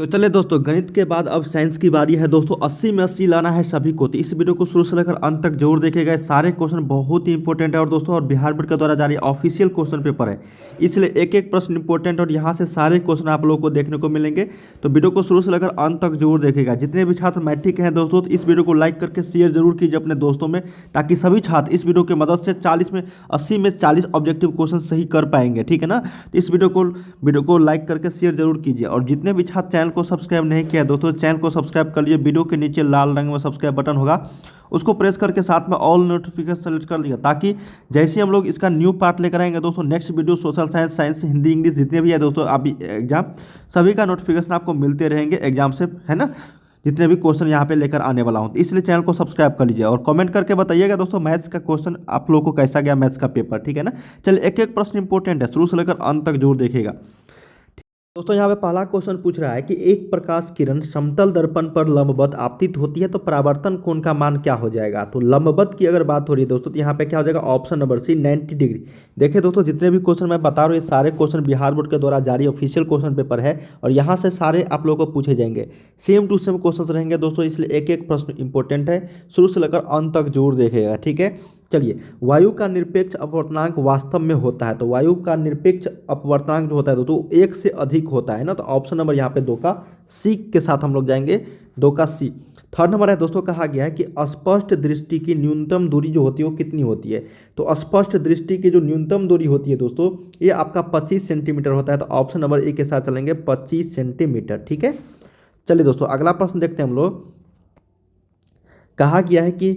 तो चलिए दोस्तों, गणित के बाद अब साइंस की बारी है दोस्तों। 80 में 80 लाना है सभी को। तो इस वीडियो को शुरू से लेकर अंत तक जरूर देखेगा। सारे क्वेश्चन बहुत ही इंपॉर्टेंट है और दोस्तों, और बिहार बोर्ड के द्वारा जारी ऑफिशियल क्वेश्चन पेपर है, इसलिए एक एक प्रश्न इंपॉर्टेंट और यहाँ से सारे क्वेश्चन आप लोगों को देखने को मिलेंगे। तो वीडियो को शुरू से लेकर अंत तक जरूर देखेगा। जितने भी छात्र मैट्रिक के हैं दोस्तों, तो इस वीडियो को लाइक करके शेयर जरूर कीजिए अपने दोस्तों में, ताकि सभी छात्र इस वीडियो की मदद से 80 में 40 ऑब्जेक्टिव क्वेश्चन सही कर पाएंगे। ठीक है ना। तो इस वीडियो को लाइक करके शेयर जरूर कीजिए। और जितने भी छात्र चैनल को सब्सक्राइब नहीं किया दोस्तों, चैनल को सब्सक्राइब कर लीजिए। वीडियो के नीचे लाल रंग में सब्सक्राइब बटन होगा, उसको प्रेस करके साथ में ऑल नोटिफिकेशन सेलेक्ट कर लीजिए, ताकि जैसे हम लोग इसका न्यू पार्ट लेकर आएंगे दोस्तों, next video social science, science, Hindi, English जितने भी है दोस्तों, आप एग्जाम सभी का नोटिफिकेशन आपको मिलते रहेंगे एग्जाम से, है ना। जितने भी क्वेश्चन यहाँ पे लेकर आने वाला हूँ, तो इसलिए चैनल को सब्सक्राइब कर लीजिए और कमेंट करके बताइएगा दोस्तों मैथ्स का क्वेश्चन आप लोगों को कैसा गया, मैथ्स का पेपर। ठीक है ना। चलिए, एक एक प्रश्न इंपॉर्टेंट है, शुरू से लेकर अंत तक जरूर देखिएगा। दोस्तों, यहाँ पे पहला क्वेश्चन पूछ रहा है कि एक प्रकाश किरण समतल दर्पण पर लंबवत आपतित होती है तो परावर्तन कोण का मान क्या हो जाएगा। तो लंबवत की अगर बात हो रही है दोस्तों, तो यहाँ पे क्या हो जाएगा, ऑप्शन नंबर सी 90 डिग्री। देखिए दोस्तों, जितने भी क्वेश्चन मैं बता रहा हूँ, ये सारे क्वेश्चन बिहार बोर्ड के द्वारा जारी ऑफिशियल क्वेश्चन पेपर है और यहाँ से सारे आप लोगों को पूछे जाएंगे। सेम टू सेम क्वेश्चन रहेंगे दोस्तों, इसलिए एक एक प्रश्न इंपॉर्टेंट है, शुरू से लेकर अंत तक जरूर देखेगा। ठीक है। चलिए, वायु का निरपेक्ष अपवर्तनांक वास्तव में होता है। तो वायु का निरपेक्ष अपवर्तनांक जो होता है दोस्तों, एक से अधिक होता है ना। तो ऑप्शन नंबर यहाँ पे 2 का सी के साथ हम लोग जाएंगे, 2 का सी। थर्ड नंबर है दोस्तों, कहा गया है कि स्पष्ट दृष्टि की न्यूनतम दूरी जो होती है वो कितनी होती है। तो स्पष्ट दृष्टि की जो न्यूनतम दूरी होती है दोस्तों, ये आपका 25 सेंटीमीटर होता है। तो ऑप्शन नंबर ए के साथ चलेंगे, 25 सेंटीमीटर। ठीक है। चलिए दोस्तों, अगला प्रश्न देखते हैं हम लोग। कहा गया है कि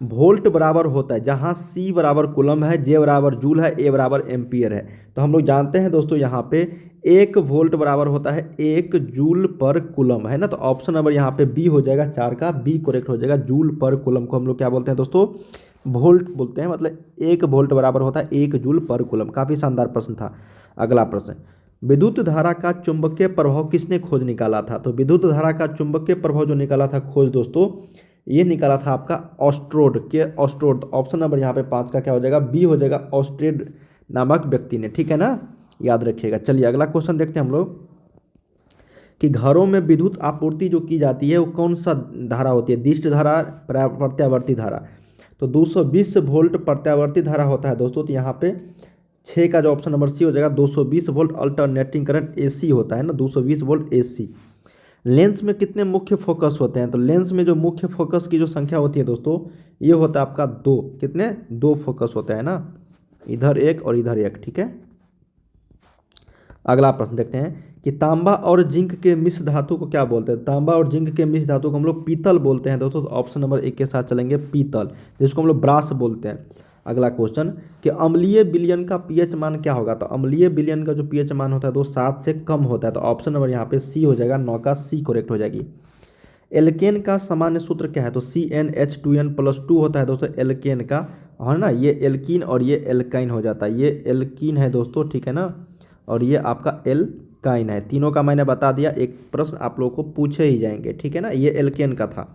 वोल्ट बराबर होता है जहां C बराबर कूलम है, J बराबर जूल है, A बराबर एम्पियर है। तो हम लोग जानते हैं दोस्तों, यहाँ पे 1 वोल्ट बराबर होता है 1 जूल पर कूलम, है ना। तो ऑप्शन नंबर यहाँ पे बी हो जाएगा, 4 का बी करेक्ट हो जाएगा। जूल पर कूलम को हम लोग क्या बोलते हैं दोस्तों, वोल्ट बोलते हैं। मतलब 1 वोल्ट बराबर होता है 1 जूल पर कूलम। काफ़ी शानदार प्रश्न था। अगला प्रश्न, विद्युत धारा का चुंबकीय प्रभाव किसने खोज निकाला था। तो विद्युत धारा का चुंबकीय प्रभाव जो निकाला था खोज दोस्तों, ये निकाला था आपका ऑस्ट्रोड के ऑस्ट्रोड। ऑप्शन नंबर यहाँ पे 5 का क्या हो जाएगा, बी हो जाएगा, ऑस्ट्रेड नामक व्यक्ति ने। ठीक है ना, याद रखिएगा। चलिए, अगला क्वेश्चन देखते हैं हम लोग कि घरों में विद्युत आपूर्ति जो की जाती है वो कौन सा धारा होती है, दिष्ट धारा, प्रत्यावर्ती धारा। तो 220 वोल्ट प्रत्यावर्ती धारा होता है दोस्तों। तो यहाँ पे 6 का जो ऑप्शन नंबर सी हो जाएगा, 220 वोल्ट अल्टरनेटिंग करंट AC होता है ना, 220 वोल्ट AC। लेंस में कितने मुख्य फोकस होते हैं। तो लेंस में जो मुख्य फोकस की जो संख्या होती है दोस्तों, ये होता है आपका 2। कितने, 2 फोकस होते हैं ना, इधर एक और इधर एक। ठीक है। अगला प्रश्न देखते हैं कि तांबा और जिंक के मिश्र धातु को क्या बोलते हैं। तांबा और जिंक के मिश्र धातु को हम लोग पीतल बोलते हैं दोस्तों। तो ऑप्शन नंबर 1 के साथ चलेंगे, पीतल, जिसको हम लोग ब्रास बोलते हैं। अगला क्वेश्चन कि अम्लीय विलयन का पीएच मान क्या होगा। तो अम्लीय विलयन का जो पीएच मान होता है तो 7 से कम होता है। तो ऑप्शन नंबर यहाँ पे सी हो जाएगा, 9 का सी करेक्ट हो जाएगी। एल्केन का सामान्य सूत्र क्या है। तो CnH2n+2 होता है दोस्तों एल्केन का, है ना। ये एल्कीन और ये एल्काइन हो जाता है। ये एल्कीन है दोस्तों, ठीक है ना, और ये आपका एल्काइन है। तीनों का मैंने बता दिया, एक प्रश्न आप लोगों को पूछे ही जाएंगे। ठीक है ना, ये एल्केन का था।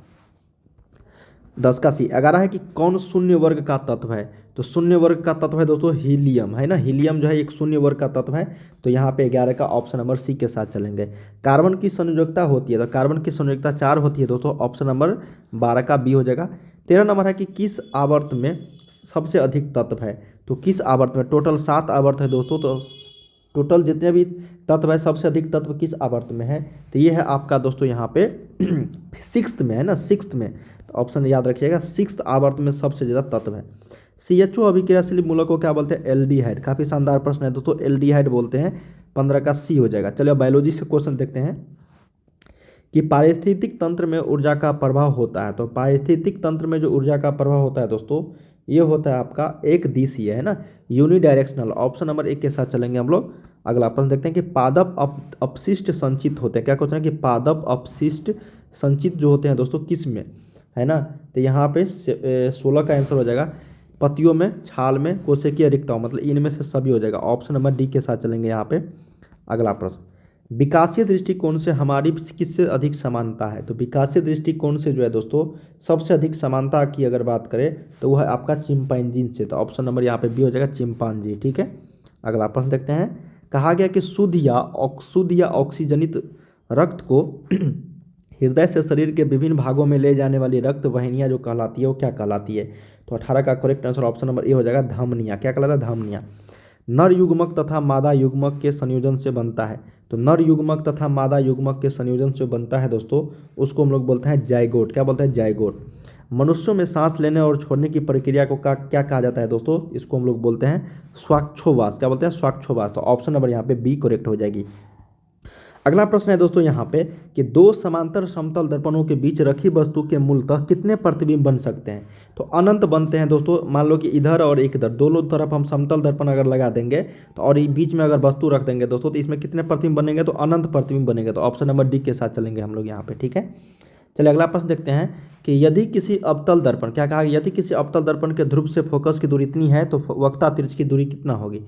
10 का सी। 11 है कि कौन शून्य वर्ग का तत्व है। तो शून्य वर्ग का तत्व है दोस्तों हीलियम, है ना। हीलियम जो है एक शून्य वर्ग का तत्व है। तो यहाँ पे 11 का ऑप्शन नंबर सी के साथ चलेंगे। कार्बन की संयोजकता होती है। तो कार्बन की संयोजकता 4 होती है दोस्तों। ऑप्शन नंबर 12 का बी हो जाएगा। 13 नंबर है कि किस आवर्त में सबसे अधिक तत्व है। तो किस आवर्त में, टोटल 7 आवर्त है दोस्तों। तो टोटल जितने भी तत्व है, सबसे अधिक तत्व किस आवर्त में है। तो ये है आपका दोस्तों यहाँ पे 6th में, है ना, 6th में। ऑप्शन याद रखिएगा, 6th आवर्त में सबसे ज़्यादा तत्व है। CHO अभिक्रियाशील मूलक को क्या बोलते हैं, एल्डिहाइड। काफ़ी शानदार प्रश्न है दोस्तों, एल्डिहाइड बोलते हैं। 15 का सी हो जाएगा। चलिए, बायोलॉजी से क्वेश्चन देखते हैं कि पारिस्थितिक तंत्र में ऊर्जा का प्रभाव होता है। तो पारिस्थितिक तंत्र में जो ऊर्जा का प्रभाव होता है दोस्तों, ये होता है आपका एक दिशीय, है ना, यूनिडायरेक्शनल। ऑप्शन नंबर 1 के साथ चलेंगे हम लोग। अगला प्रश्न देखते हैं कि पादप अपशिष्ट संचित होते हैं। क्या क्वेश्चन है कि पादप अपशिष्ट संचित जो होते हैं दोस्तों किस में, है ना। तो यहाँ पे 16 का आंसर हो जाएगा, पत्तियों में, छाल में, कोशिकीय रिक्ताओं, मतलब इनमें से सभी हो जाएगा। ऑप्शन नंबर डी के साथ चलेंगे यहाँ पे। अगला प्रश्न, विकासीय दृष्टिकोण से हमारी किससे अधिक समानता है। तो विकासीय दृष्टिकोण से जो है दोस्तों सबसे अधिक समानता की अगर बात करें तो वह है आपका चिंपैंजी से। तो ऑप्शन नंबर यहाँ पे बी हो जाएगा, चिंपांजी। ठीक है। अगला प्रश्न देखते हैं, कहा गया कि शुद्ध या ऑक्सीजनित रक्त को हृदय से शरीर के विभिन्न भागों में ले जाने वाली रक्त वाहिनियाँ जो कहलाती है वो क्या कहलाती है? तो 18 का correct answer option number A हो जाएगा, धमनियाँ। क्या कहलाता है? धमनियाँ। नर युग्मक तथा मादा युग्मक के संयोजन से बनता है। तो नर युग्मक तथा मादा युग्मक के संयोजन से बनता है दोस्तों, उसको हम लोग बोलते हैं जाइगोट। क्या बोलते हैं? जाइगोट। मनुष्यों में सांस लेने और छोड़ने की प्रक्रिया को क्या कहा जाता है दोस्तों? इसको हम लोग बोलते हैं श्वासोच्छ्वास। क्या बोलते हैं? श्वासोच्छ्वास। तो ऑप्शन नंबर यहाँ पे बी करेक्ट हो जाएगी। अगला प्रश्न है दोस्तों यहाँ पे कि दो समांतर समतल दर्पणों के बीच रखी वस्तु के मूलतः कितने प्रतिबिंब बन सकते हैं? तो अनंत बनते हैं दोस्तों। मान लो कि इधर और एक इधर, दोनों तरफ हम समतल दर्पण अगर लगा देंगे तो और बीच में अगर वस्तु रख देंगे दोस्तों, तो इसमें कितने प्रतिबिंब बनेंगे? तो अनंत प्रतिबिंब बनेंगे। तो ऑप्शन नंबर डी के साथ चलेंगे हम लोग यहाँ पे। ठीक है, चलिए अगला प्रश्न देखते हैं कि यदि किसी अवतल दर्पण, क्या कहा? यदि किसी अवतल दर्पण के ध्रुव से फोकस की दूरी इतनी है तो वक्ता तिरछ की दूरी कितना होगी?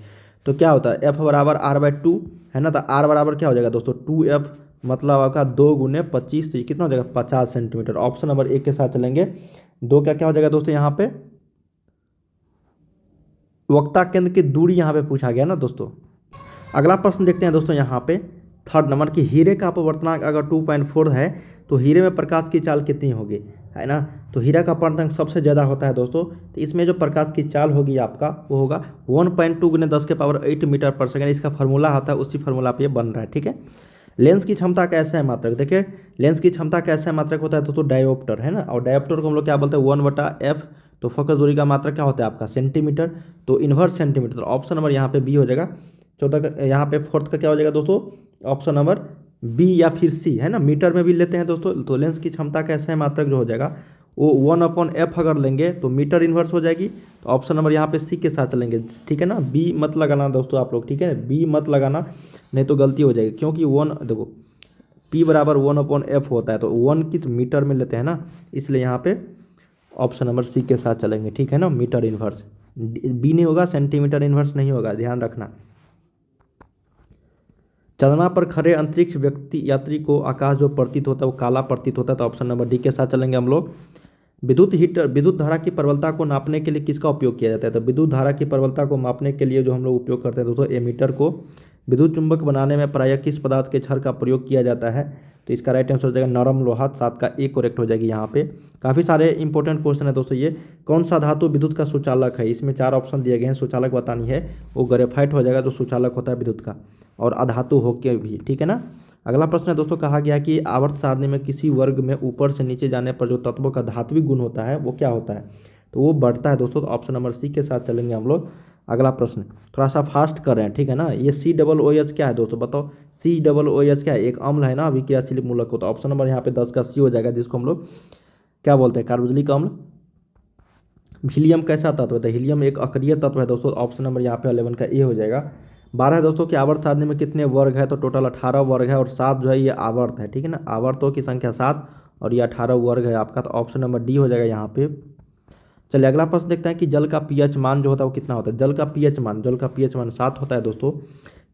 तो क्या होता है? एफ बराबर R/2 है ना। तो आर बराबर क्या हो जाएगा दोस्तों? 2F, मतलब आपका 2 गुने 25, तो ये कितना हो जाएगा? 50 सेंटीमीटर। ऑप्शन नंबर ए के साथ चलेंगे। दो का क्या हो जाएगा दोस्तों यहाँ पे? वक्ता केंद्र की दूरी यहाँ पे पूछा गया ना दोस्तों। अगला प्रश्न देखते हैं दोस्तों यहाँ पे थर्ड नंबर की हीरे का अपवर्तनांक अगर 2.4 है तो हीरे में प्रकाश की चाल कितनी होगी, है ना। तो हीरा का अपवर्तनांक सबसे ज़्यादा होता है दोस्तों। तो इसमें जो प्रकाश की चाल होगी आपका वो होगा 1.2 गुने 10⁸ मीटर पर सेकेंड। इसका फॉर्मूला आता है, उसी फॉर्मूला पे ये बन रहा है। ठीक है, लेंस की क्षमता कैसे है मात्रक? देखिए लेंस की क्षमता कैसे है मात्रक होता है दोस्तों? डायोप्टर, है ना। और डायोप्टर को हम लोग क्या बोलते हैं? 1/f। तो फोकस दूरी का मात्रक क्या होता है आपका? सेंटीमीटर। तो इन्वर्स सेंटीमीटर। तो ऑप्शन नंबर यहाँ पे बी हो जाएगा। चौथा का यहाँ पे फोर्थ का क्या हो जाएगा दोस्तों? ऑप्शन नंबर बी या फिर सी, है ना। मीटर में भी लेते हैं दोस्तों। तो लेंस की क्षमता कैसे है मात्रक जो हो जाएगा वो 1/f अगर लेंगे तो मीटर इन्वर्स हो जाएगी। तो ऑप्शन नंबर यहाँ पे सी के साथ चलेंगे। ठीक है ना, बी मत लगाना दोस्तों आप लोग। ठीक है, बी मत लगाना नहीं तो गलती हो जाएगी, क्योंकि वन देखो P बराबर 1/f होता है। तो 1 की तो मीटर में लेते हैं ना, इसलिए यहाँ पे ऑप्शन नंबर सी के साथ चलेंगे। ठीक है ना, मीटर इन्वर्स। बी नहीं होगा, सेंटीमीटर इन्वर्स नहीं होगा, ध्यान रखना। चंद्रमा पर खड़े अंतरिक्ष व्यक्ति यात्री को आकाश जो प्रतीत होता है वो काला प्रतीत होता है। तो ऑप्शन नंबर डी के साथ चलेंगे हम लोग। विद्युत धारा की प्रबलता को नापने के लिए किसका उपयोग किया जाता है? तो विद्युत धारा की प्रबलता को मापने के लिए जो हम लोग उपयोग करते हैं दोस्तों, एमीटर को। विद्युत चुंबक बनाने में प्रायः किस पदार्थ के छड़ का प्रयोग किया जाता है? तो इसका राइट आंसर हो जाएगा नरम लोहा। 7 का ए करेक्ट हो जाएगी यहाँ पे। काफ़ी सारे इंपॉर्टेंट क्वेश्चन है दोस्तों ये। कौन सा धातु विद्युत का सुचालक है? इसमें 4 ऑप्शन दिए गए हैं, सुचालक बतानी है। वो ग्रेफाइट हो जाएगा जो सुचालक होता है विद्युत का, और अधातु होके भी। ठीक है ना। अगला प्रश्न है दोस्तों, कहा गया कि आवर्त सारणी में किसी वर्ग में ऊपर से नीचे जाने पर जो तत्वों का धात्विक गुण होता है वो क्या होता है? तो वो बढ़ता है दोस्तों। तो ऑप्शन नंबर सी के साथ चलेंगे हम लोग। अगला प्रश्न थोड़ा सा फास्ट कर रहे हैं, ठीक है ना। ये COOH क्या है दोस्तों? बताओ COOH क्या है? एक अम्ल है ना, अभिक्रियाशील मूलक होता है। ऑप्शन नंबर यहाँ पे 10 का सी हो जाएगा, जिसको हम लोग क्या बोलते हैं? कार्बोक्सिलिक अम्ल। हीलियम कैसा तत्व है? हीलियम एक अक्रिय तत्व है दोस्तों। ऑप्शन नंबर यहाँ पे 11 का ए हो जाएगा। 12 है दोस्तों कि आवर्त सारणी में कितने वर्ग है? तो टोटल 18 वर्ग है, और 7 जो है ये आवर्त है। ठीक है ना, आवर्तों की संख्या 7 और ये 18 वर्ग है आपका। तो ऑप्शन नंबर डी हो जाएगा यहाँ पे। चलिए अगला प्रश्न देखते हैं कि जल का पीएच मान जो होता है वो कितना होता है? जल का पीएच मान 7 होता है दोस्तों।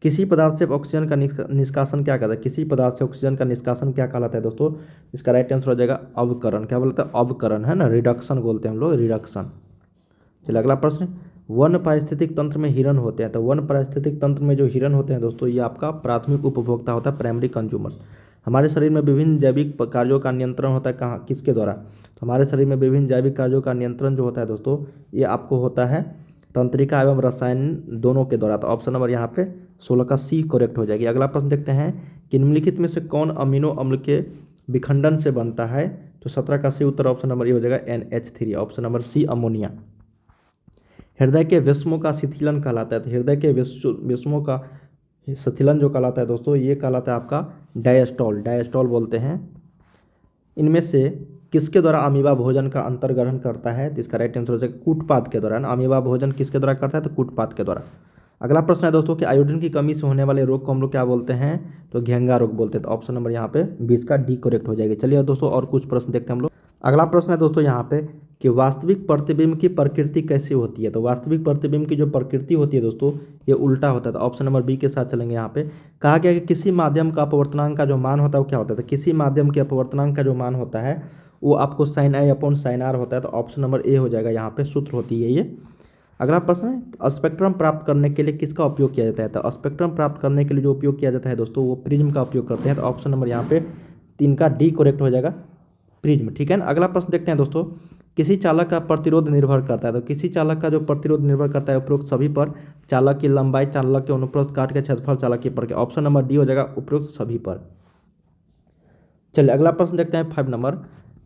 किसी पदार्थ से ऑक्सीजन का निष्कासन क्या कहता है? किसी पदार्थ से ऑक्सीजन का निष्कासन क्या कहलाता है दोस्तों? इसका राइट आंसर हो जाएगा अवकरण। क्या बोलते हैं? अवकरण, है ना। रिडक्शन बोलते हैं हम लोग, रिडक्शन। चलिए अगला प्रश्न, वन पारिस्थितिक तंत्र में हिरण होते हैं। तो वन पारिस्थितिक तंत्र में जो हिरण होते हैं दोस्तों, ये आपका प्राथमिक उपभोक्ता होता है, प्राइमरी कंज्यूमर्स। हमारे शरीर में विभिन्न जैविक कार्यों का नियंत्रण होता है कहाँ, किसके द्वारा? तो हमारे शरीर में विभिन्न जैविक कार्यों का नियंत्रण जो होता है दोस्तों, ये आपको होता है तंत्रिका एवं रसायन दोनों के द्वारा। तो ऑप्शन नंबर यहाँ पे 16 का सी करेक्ट हो जाएगी। अगला प्रश्न देखते हैं कि निम्नलिखित में से कौन अमीनो अम्ल के विखंडन से बनता है? तो 17 का सी उत्तर ऑप्शन नंबर ये हो जाएगा NH3। Option number C ammonia. हृदय के विषमों का शिथिलन कहलाता है। तो हृदय के विषमों का शिथिलन जो कहलाता है दोस्तों, ये कहलाता है आपका डायस्टॉल बोलते हैं। इनमें से किसके द्वारा अमीबा भोजन का अंतर्ग्रहण करता है? तो इसका राइट आंसर हो जाएगा कूटपाद के द्वारा। अमीबा भोजन किसके द्वारा करता है? तो कूटपाद के द्वारा। अगला प्रश्न है दोस्तों कि आयोडीन की कमी से होने वाले रोग को हम लोग क्या बोलते हैं? तो घेंगा रोग बोलते हैं। तो ऑप्शन नंबर यहाँ पे 20 का डी करेक्ट हो जाएगी। चलिए दोस्तों और कुछ प्रश्न देखते हैं हम लोग। अगला प्रश्न है दोस्तों यहाँ पे कि वास्तविक प्रतिबिंब की प्रकृति कैसी होती है? तो वास्तविक प्रतिबिंब की जो प्रकृति होती है दोस्तों, ये उल्टा होता है। तो ऑप्शन नंबर बी के साथ चलेंगे। यहाँ पे कहा गया कि किसी माध्यम का अपवर्तनांक का जो मान होता है वो क्या होता है? तो किसी माध्यम के अपवर्तनांक का जो मान होता है वो आपको sin I/sin R होता है। तो ऑप्शन नंबर ए हो जाएगा, यहाँ पे सूत्र होती है ये। अगला प्रश्न है, स्पेक्ट्रम प्राप्त करने के लिए किसका उपयोग किया जाता है? तो स्पेक्ट्रम प्राप्त करने के लिए जो उपयोग किया जाता है दोस्तों वो प्रिज्म का उपयोग करते हैं। तो ऑप्शन नंबर यहाँ पे 3 का डी करेक्ट हो जाएगा, प्रिज्म। ठीक है ना। अगला प्रश्न देखते हैं दोस्तों, किसी चालक का प्रतिरोध निर्भर करता है? तो किसी चालक का जो प्रतिरोध निर्भर करता है उपरोक्त सभी पर, चालक की लंबाई, चालक के अनुप्रस्थ काट के क्षेत्रफल, चालक की पर के। ऑप्शन नंबर डी हो जाएगा उपरोक्त सभी पर। चलिए अगला प्रश्न देखते हैं 5 नंबर।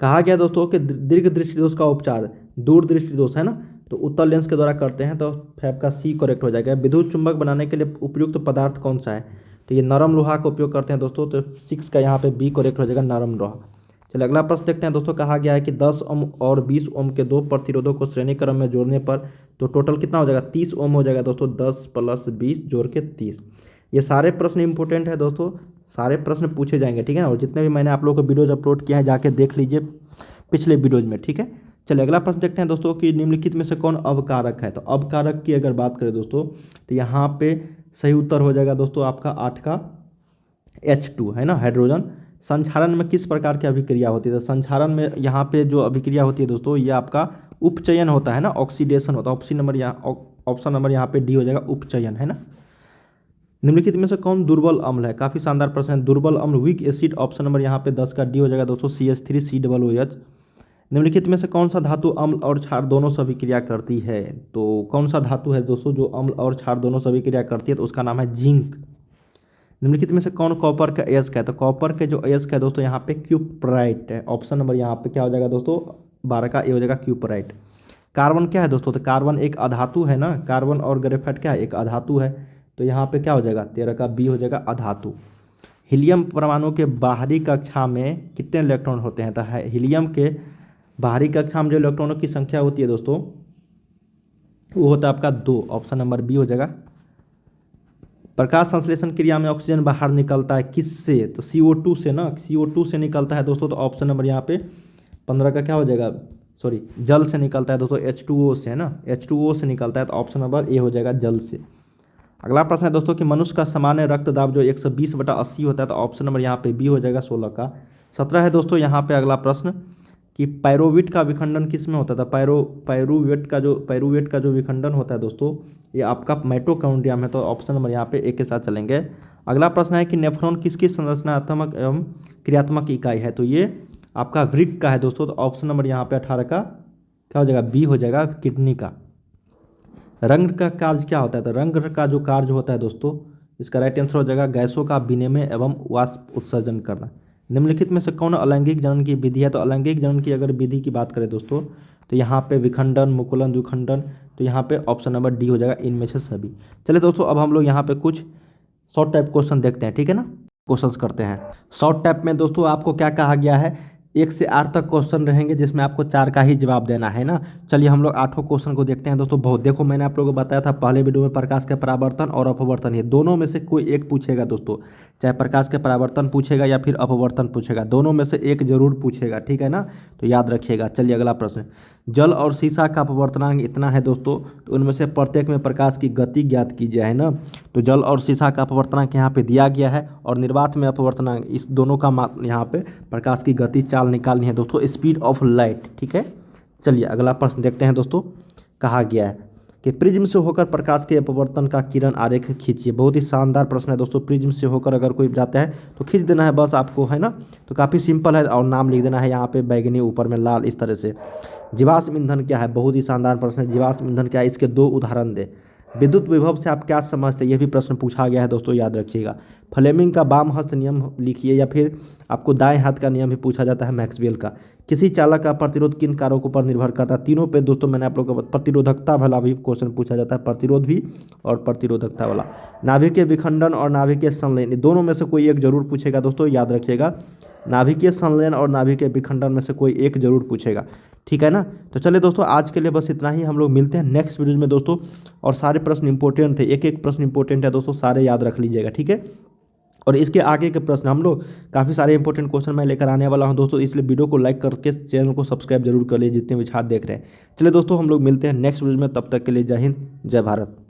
कहा गया दोस्तों कि दीर्घ दृष्टि दोष का उपचार, दूर दृष्टि दोष है ना, तो उत्तल लेंस के द्वारा करते हैं। तो 5 का सी करेक्ट हो जाएगा। विद्युत चुंबक बनाने के लिए उपयुक्त पदार्थ कौन सा है? तो ये नरम लोहा का उपयोग करते हैं दोस्तों। तो 6 का यहाँ पे बी करेक्ट हो जाएगा, नरम लोहा। चलिए अगला प्रश्न देखते हैं दोस्तों। कहा गया है कि 10 ओम और 20 ओम के दो प्रतिरोधों को श्रेणी क्रम में जोड़ने पर तो टोटल कितना हो जाएगा? 30 ओम हो जाएगा दोस्तों। 10 + 20 जोड़ के 30। ये सारे प्रश्न इंपॉर्टेंट है दोस्तों, सारे प्रश्न पूछे जाएंगे। ठीक है ना। और जितने भी मैंने आप लोगों को वीडियोज अपलोड किया है जाके देख लीजिए पिछले वीडियोज में। ठीक है। चलिए अगला प्रश्न देखते हैं दोस्तों कि निम्नलिखित में से कौन अवकारक है? तो अवकारक की अगर बात करें दोस्तों तो यहाँ पे सही उत्तर हो जाएगा दोस्तों आपका 8 का H2 है ना, हाइड्रोजन। संक्षारण में किस प्रकार की अभिक्रिया होती है? तो संक्षारण में यहाँ पे जो अभिक्रिया होती है दोस्तों ये आपका उपचयन होता है ना, ऑक्सीडेशन होता है। ऑप्शन नंबर यहाँ पे डी हो जाएगा, उपचयन है ना। निम्नलिखित में से कौन दुर्बल अम्ल है? काफ़ी शानदार प्रश्न है। दुर्बल अम्ल वीक एसिड, ऑप्शन नंबर यहाँ पे 10 का डी हो जाएगा दोस्तों, CH3COOH। निम्नलिखित में से कौन सा धातु अम्ल और क्षार दोनों से अभिक्रिया करती है? तो कौन सा धातु है दोस्तों जो अम्ल और क्षार दोनों से अभिक्रिया करती है? तो उसका नाम है जिंक। निम्नलिखित में से कौन कॉपर का अयस्क है? तो कॉपर के जो अयस्क है दोस्तों यहाँ पे क्यूपराइट है। ऑप्शन नंबर यहाँ पे क्या हो जाएगा दोस्तों? 12 का ए हो जाएगा, क्यूपराइट। कार्बन क्या है दोस्तों? तो कार्बन एक अधातु है ना, कार्बन और ग्रेफाइट क्या है? एक अधातु है। तो यहाँ पे क्या हो जाएगा? 13 का बी हो जाएगा, अधातु। हीलियम परमाणु के बाहरी कक्षा में कितने इलेक्ट्रॉन होते हैं? तो हीलियम के बाहरी कक्षा में जो इलेक्ट्रॉनों की संख्या होती है दोस्तों वो होता है आपका 2। ऑप्शन नंबर बी हो जाएगा। प्रकाश संश्लेषण क्रिया में ऑक्सीजन बाहर निकलता है किससे? तो CO2 से ना, CO2 से निकलता है दोस्तों। तो ऑप्शन नंबर यहाँ पे 15 का क्या हो जाएगा? सॉरी, जल से निकलता है दोस्तों, H2O से है ना, H2O से निकलता है। तो ऑप्शन नंबर ए हो जाएगा, जल से। अगला प्रश्न है दोस्तों कि मनुष्य का सामान्य रक्तदाब जो 120/80 होता है। तो ऑप्शन नंबर यहाँ पे बी हो जाएगा, 16 का। 17 है दोस्तों यहाँ पे अगला प्रश्न कि पायरुवेट का विखंडन किस में होता था? पायरुवेट का जो विखंडन होता है दोस्तों ये आपका माइटोकॉन्ड्रिया में है। तो ऑप्शन नंबर यहाँ पे एक के साथ चलेंगे। अगला प्रश्न है कि नेफ्रॉन किसकी संरचनात्मक एवं क्रियात्मक इकाई है? तो ये आपका वृक्क का है दोस्तों। तो ऑप्शन नंबर यहाँ पे 18 का क्या हो जाएगा? बी हो जाएगा, किडनी का। रंग का कार्य क्या होता है? तो रंग का जो कार्य होता है दोस्तों इसका राइट आंसर हो जाएगा गैसों का विनिमय एवं वाष्प उत्सर्जन करना। निम्नलिखित में से कौन अलैंगिक जनन की विधि है? तो अलैंगिक जनन की अगर विधि की बात करें दोस्तों तो यहाँ पे विखंडन, मुकुलन, द्विखंडन। तो यहाँ पे ऑप्शन नंबर डी हो जाएगा, इनमें से सभी। चलिए दोस्तों अब हम लोग यहाँ पे कुछ शॉर्ट टाइप क्वेश्चन देखते हैं। ठीक है ना, क्वेश्चंस करते हैं। शॉर्ट टाइप में दोस्तों आपको क्या कहा गया है? 1 से 8 तक क्वेश्चन रहेंगे जिसमें आपको 4 का ही जवाब देना है ना। चलिए हम लोग 8 क्वेश्चन को देखते हैं दोस्तों। बहुत देखो, मैंने आप लोगों को बताया था पहले वीडियो में प्रकाश के परावर्तन और अपवर्तन, ये दोनों में से कोई एक पूछेगा दोस्तों। चाहे प्रकाश के परावर्तन पूछेगा या फिर अपवर्तन पूछेगा, दोनों में से एक जरूर पूछेगा। ठीक है ना, तो याद रखिएगा। चलिए अगला प्रश्न, जल और शीशा का अपवर्तनांक इतना है दोस्तों, तो उनमें से प्रत्येक में प्रकाश की गति ज्ञात कीजिए, है ना। तो जल और शीशा का अपवर्तनांक यहाँ पे दिया गया है और निर्वात में अपवर्तनांक, इस दोनों का यहाँ पे प्रकाश की गति चाल निकालनी है दोस्तों, स्पीड ऑफ लाइट। ठीक है। चलिए अगला प्रश्न देखते हैं दोस्तों। कहा गया है कि प्रिज्म से होकर प्रकाश के अपवर्तन का किरण आरेख खींचिए। बहुत ही शानदार प्रश्न है दोस्तों। प्रिज्म से होकर अगर कोई जाता है तो खींच देना है बस आपको, है ना। तो काफ़ी सिंपल है और नाम लिख देना है यहाँ पे बैगनी, ऊपर में लाल, इस तरह से। जीवाश्म ईंधन क्या है? बहुत ही शानदार प्रश्न है। जीवाश्म ईंधन क्या है? इसके 2 उदाहरण दे। विद्युत विभव से आप क्या समझते हैं? यह भी प्रश्न पूछा गया है दोस्तों, याद रखिएगा। फ्लेमिंग का वाम हस्त नियम लिखिए, या फिर आपको दाएं हाथ का नियम भी पूछा जाता है, मैक्सवेल का। किसी चालक का प्रतिरोध किन कारकों पर निर्भर करता है? तीनों पे दोस्तों मैंने आप लोगों को प्रतिरोधकता वाला भी क्वेश्चन पूछा जाता है, प्रतिरोध भी और प्रतिरोधकता वाला। नाभिकीय विखंडन और नाभिकीय संलयन, दोनों में से कोई एक जरूर पूछेगा दोस्तों, याद रखिएगा। नाभिकीय संलयन और नाभिकीय विखंडन में से कोई एक जरूर पूछेगा। ठीक है ना। तो चलिए दोस्तों आज के लिए बस इतना ही। हम लोग मिलते हैं नेक्स्ट वीडियो में दोस्तों। और सारे प्रश्न इंपॉर्टेंट थे, एक एक प्रश्न इंपॉर्टेंट है दोस्तों, सारे याद रख लीजिएगा। ठीक है। और इसके आगे के प्रश्न हम लोग काफ़ी सारे इंपॉर्टेंट क्वेश्चन मैं लेकर आने वाला हूं दोस्तों, इसलिए वीडियो को लाइक करके चैनल को सब्सक्राइब जरूर कर लीजिए जितने भी छात्र देख रहे हैं। चलिए दोस्तों हम लोग मिलते हैं नेक्स्ट वीडियो में, तब तक के लिए जय हिंद, जय भारत।